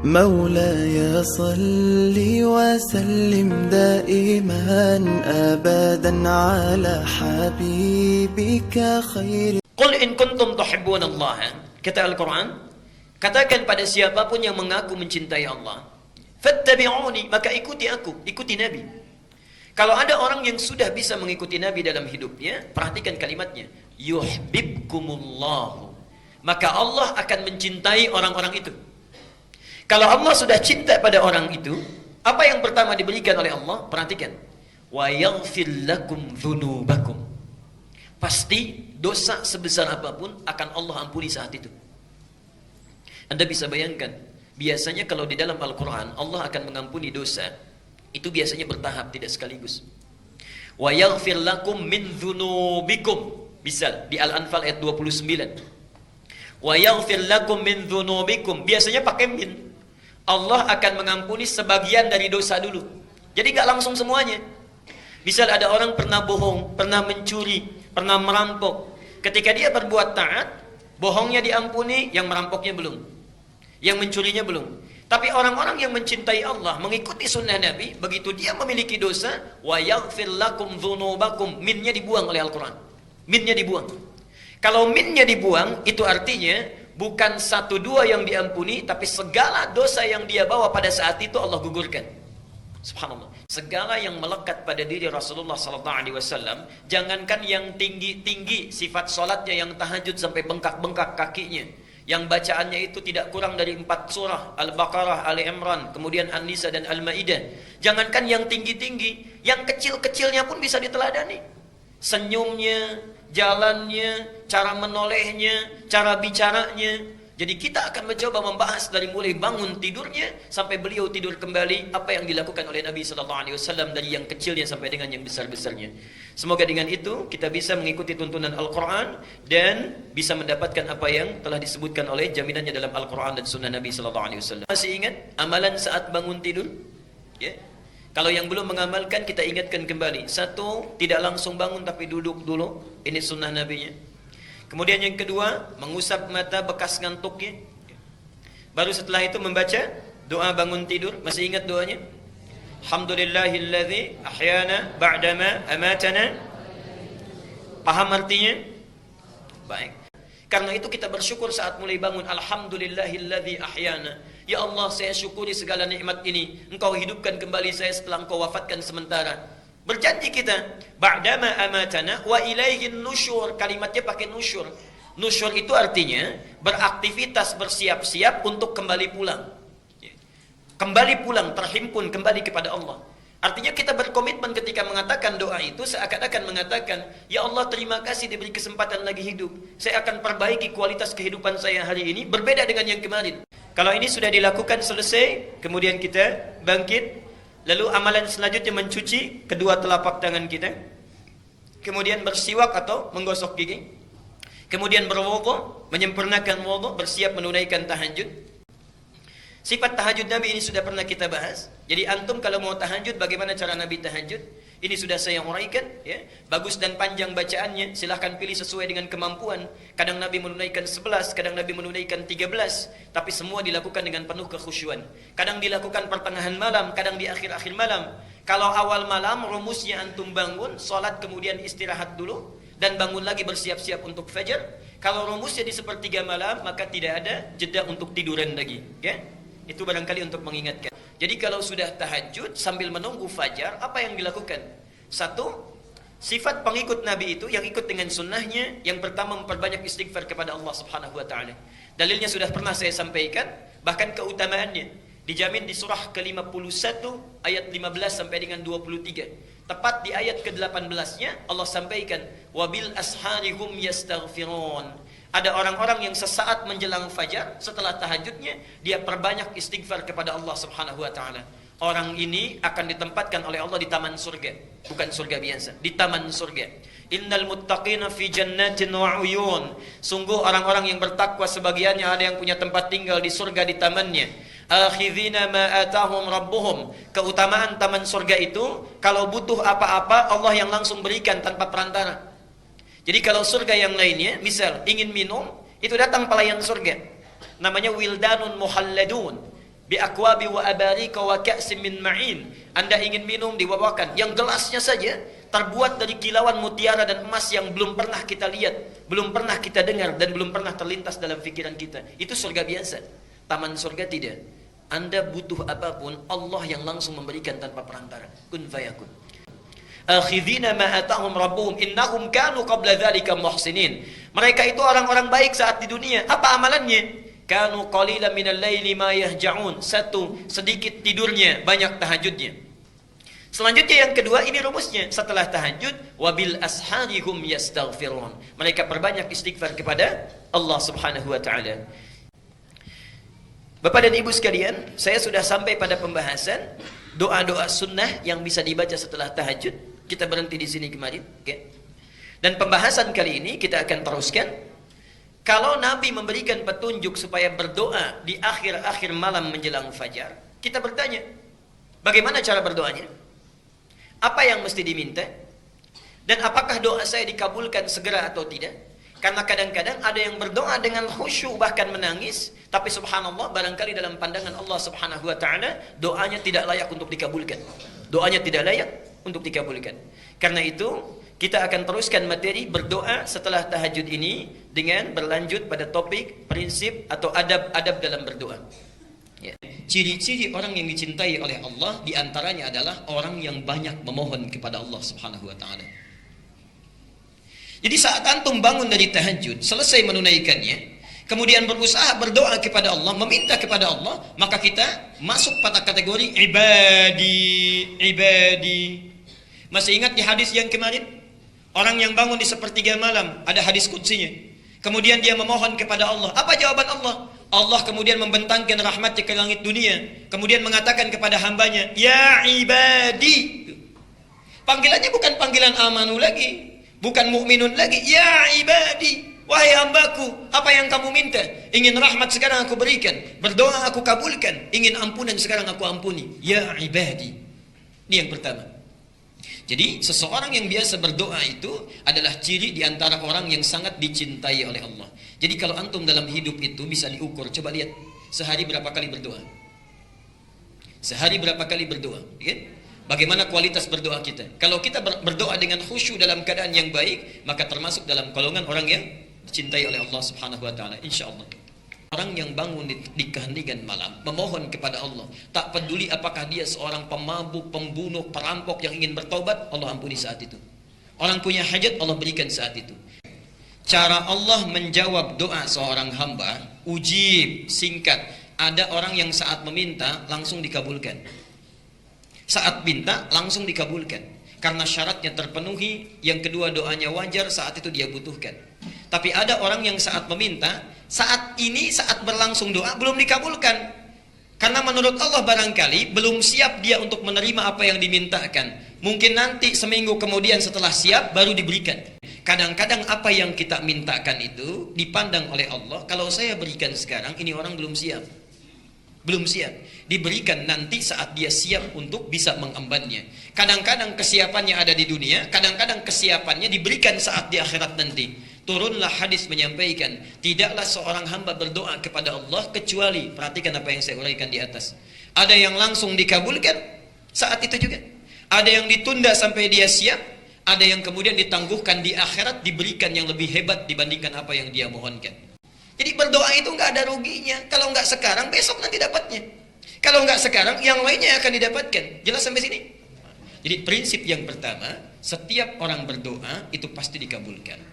مولاي صل وسلم دائما أبدا على حبيبك خير. Qul in kuntum tuhibbunallaha, kata Al-Quran, katakan pada siapapun yang mengaku mencintai Allah, fattabi'uni, maka ikuti aku, ikuti Nabi. Kalau ada orang yang sudah bisa mengikuti Nabi dalam hidupnya, perhatikan kalimatnya, yuhibbukumullahu, maka Allah akan mencintai orang-orang itu. Kalau Allah sudah cinta pada orang itu, apa yang pertama diberikan oleh Allah? Perhatikan, wa yaghfir lakum dzunubakum, pasti dosa sebesar apapun akan Allah ampuni saat itu. Anda bisa bayangkan, biasanya kalau di dalam Al-Quran Allah akan mengampuni dosa, itu biasanya bertahap, tidak sekaligus. Wa yaghfir lakum min dzunubikum, misal di Al-Anfal ayat 29. Wa yaghfir lakum min dzunubikum, biasanya pakai min. Allah akan mengampuni sebagian dari dosa dulu. Jadi nggak langsung semuanya. Misal ada orang pernah bohong, pernah mencuri, pernah merampok. Ketika dia berbuat taat, bohongnya diampuni, yang merampoknya belum, yang mencurinya belum. Tapi orang-orang yang mencintai Allah, mengikuti sunnah Nabi, begitu dia memiliki dosa, wa yaghfir lakum dzunubakum, minnya dibuang oleh Al-Quran. Minnya dibuang. Kalau minnya dibuang, itu artinya bukan satu dua yang diampuni, tapi segala dosa yang dia bawa pada saat itu Allah gugurkan. Subhanallah. Segala yang melekat pada diri Rasulullah SAW, jangankan yang tinggi-tinggi sifat solatnya, yang tahajud sampai bengkak-bengkak kakinya, yang bacaannya itu tidak kurang dari 4 surah, Al-Baqarah, Ali Imran, kemudian An-Nisa dan Al-Maidah. Jangankan yang tinggi-tinggi, yang kecil-kecilnya pun bisa diteladani. Senyumnya, jalannya, cara menolehnya, cara bicaranya. Jadi kita akan mencoba membahas dari mulai bangun tidurnya sampai beliau tidur kembali, apa yang dilakukan oleh Nabi SAW, dari yang kecilnya sampai dengan yang besar-besarnya. Semoga dengan itu kita bisa mengikuti tuntunan Al-Quran dan bisa mendapatkan apa yang telah disebutkan oleh jaminannya dalam Al-Quran dan Sunnah Nabi SAW. Masih ingat amalan saat bangun tidur? Ya. Kalau yang belum mengamalkan, kita ingatkan kembali. 1, tidak langsung bangun tapi duduk dulu. Ini sunnah Nabi-nya. Kemudian yang kedua, mengusap mata bekas ngantuknya. Baru setelah itu membaca doa bangun tidur. Masih ingat doanya? Alhamdulillahilladzi ahyana ba'dama amatana. Paham artinya? Baik. Karena itu kita bersyukur saat mulai bangun. Alhamdulillahilladzi ahyana. Ya Allah, saya syukuri segala nikmat ini. Engkau hidupkan kembali saya setelah Engkau wafatkan sementara. Berjanji kita, ba'dama amatana wa ilaihin nusyur. Kalimatnya pakai nusyur. Nusyur itu artinya beraktivitas, bersiap-siap untuk kembali pulang. Kembali pulang, terhimpun kembali kepada Allah. Artinya kita berkomitmen ketika mengatakan doa itu, seakan-akan mengatakan, ya Allah, terima kasih diberi kesempatan lagi hidup. Saya akan perbaiki kualitas kehidupan saya hari ini, berbeda dengan yang kemarin. Kalau ini sudah dilakukan selesai, kemudian kita bangkit. Lalu amalan selanjutnya mencuci kedua telapak tangan kita. Kemudian bersiwak atau menggosok gigi. Kemudian berwudu, menyempurnakan wudu, bersiap menunaikan tahajud. Sifat tahajud Nabi ini sudah pernah kita bahas. Jadi antum kalau mau tahajud, bagaimana cara Nabi tahajud? Ini sudah saya uraikan, ya. Bagus dan panjang bacaannya, silahkan pilih sesuai dengan kemampuan. Kadang Nabi menunaikan 11, kadang Nabi menunaikan 13, tapi semua dilakukan dengan penuh kekhusyuan. Kadang dilakukan pertengahan malam, kadang di akhir-akhir malam. Kalau awal malam, rumusnya antum bangun, sholat kemudian istirahat dulu, dan bangun lagi bersiap-siap untuk fajar. Kalau rumusnya di sepertiga malam, maka tidak ada jeda untuk tiduran lagi, ya. Itu barangkali untuk mengingatkan. Jadi kalau sudah tahajud sambil menunggu fajar, apa yang dilakukan? 1, sifat pengikut Nabi itu yang ikut dengan sunnahnya, yang pertama memperbanyak istighfar kepada Allah Subhanahu wa taala. Dalilnya sudah pernah saya sampaikan, bahkan keutamaannya dijamin di surah ke-51 ayat 15 sampai dengan 23. Tepat di ayat ke-18-nya Allah sampaikan, wabil asharihum yastaghfirun. Ada orang-orang yang sesaat menjelang fajar, setelah tahajudnya, dia perbanyak istighfar kepada Allah Subhanahu wa taala. Orang ini akan ditempatkan oleh Allah di taman surga, bukan surga biasa, di taman surga. Innal muttaqina fi jannatin wa uyun. Sungguh orang-orang yang bertakwa sebagiannya ada yang punya tempat tinggal di surga di tamannya. Akhidhina ma atahum rabbuhum. Keutamaan taman surga itu, kalau butuh apa-apa Allah yang langsung berikan tanpa perantara. Jadi kalau surga yang lainnya, misal ingin minum, itu datang pelayan surga. Namanya wildanun muhalladun. bi akwabi wa abarika wa ka'sim min ma'in. Anda ingin minum dibawakan yang gelasnya saja terbuat dari kilauan mutiara dan emas yang belum pernah kita lihat, belum pernah kita dengar, dan belum pernah terlintas dalam pikiran kita. Itu surga biasa. Taman surga tidak. Anda butuh apapun, Allah yang langsung memberikan tanpa perantara. Kun fayakun. Akhidhina ma atahum rabbuhum innahum kanu qabla dzalika muhsinin. Mereka itu orang-orang baik saat di dunia. Apa amalannya? Kanu qalilan minal laili ma yahja'un. Satu, sedikit tidurnya, banyak tahajudnya. Selanjutnya yang kedua, ini rumusnya. Setelah tahajud, wabil asharihum yastaghfirun. Mereka perbanyak istighfar kepada Allah Subhanahu wa taala. Bapak dan Ibu sekalian, saya sudah sampai pada pembahasan doa-doa sunnah yang bisa dibaca setelah tahajud. Kita berhenti di sini kemarin, oke? Dan pembahasan kali ini kita akan teruskan. Kalau Nabi memberikan petunjuk supaya berdoa di akhir-akhir malam menjelang fajar, kita bertanya, bagaimana cara berdoanya? Apa yang mesti diminta? Dan apakah doa saya dikabulkan segera atau tidak? Karena kadang-kadang ada yang berdoa dengan khusyuk bahkan menangis, tapi subhanallah barangkali dalam pandangan Allah Subhanahu wa taala doanya tidak layak untuk dikabulkan. Doanya tidak layak untuk dikabulkan. Karena itu kita akan teruskan materi berdoa setelah tahajud ini dengan berlanjut pada topik prinsip atau adab-adab dalam berdoa. Ya. Ciri-ciri orang yang dicintai oleh Allah diantaranya adalah orang yang banyak memohon kepada Allah Subhanahu wa taala. Jadi saat antum bangun dari tahajud, selesai menunaikannya, kemudian berusaha berdoa kepada Allah, meminta kepada Allah, maka kita masuk pada kategori ibadi. Masih ingat di hadis yang kemarin? Orang yang bangun di sepertiga malam, ada hadis qudsinya. Kemudian dia memohon kepada Allah. Apa jawaban Allah? Allah kemudian membentangkan rahmatnya ke langit dunia. Kemudian mengatakan kepada hambanya, ya ibadi. Panggilannya bukan panggilan amanu lagi, bukan mukminun lagi. Ya ibadi, wahai hambaku, apa yang kamu minta? Ingin rahmat sekarang aku berikan, berdoa aku kabulkan, ingin ampunan sekarang aku ampuni. Ya ibadi. Ini yang pertama. Jadi seseorang yang biasa berdoa itu adalah ciri di antara orang yang sangat dicintai oleh Allah. Jadi kalau antum dalam hidup itu bisa diukur, coba lihat sehari berapa kali berdoa. Sehari berapa kali berdoa, ya? Bagaimana kualitas berdoa kita? Kalau kita berdoa dengan khusyuk dalam keadaan yang baik, maka termasuk dalam golongan orang yang dicintai oleh Allah Subhanahu wa taala, insyaallah. Orang yang bangun di keheningan malam memohon kepada Allah, tak peduli apakah dia seorang pemabuk, pembunuh, perampok yang ingin bertobat, Allah ampuni saat itu. Orang punya hajat, Allah berikan saat itu. Cara Allah menjawab doa seorang hamba, ujib, singkat. Ada orang yang saat meminta langsung dikabulkan. Saat minta langsung dikabulkan. Karena syaratnya terpenuhi, yang kedua doanya wajar, saat itu dia butuhkan. Tapi ada orang yang saat meminta, saat berlangsung doa belum dikabulkan. Karena menurut Allah barangkali belum siap dia untuk menerima apa yang dimintakan. Mungkin nanti seminggu kemudian setelah siap baru diberikan. Kadang-kadang apa yang kita mintakan itu dipandang oleh Allah, kalau saya berikan sekarang ini orang belum siap. Belum siap. Diberikan nanti saat dia siap untuk bisa mengembannya. Kadang-kadang kesiapannya ada di dunia, kadang-kadang kesiapannya diberikan saat di akhirat nanti. Turunlah hadis menyampaikan, tidaklah seorang hamba berdoa kepada Allah kecuali, perhatikan apa yang saya uraikan di atas. Ada yang langsung dikabulkan saat itu juga. Ada yang ditunda sampai dia siap, ada yang kemudian ditangguhkan di akhirat, diberikan yang lebih hebat dibandingkan apa yang dia mohonkan. Jadi berdoa itu nggak ada ruginya. Kalau nggak sekarang, besok nanti dapatnya. Kalau nggak sekarang, yang lainnya akan didapatkan. Jelas sampai sini? Jadi prinsip yang pertama, setiap orang berdoa itu pasti dikabulkan.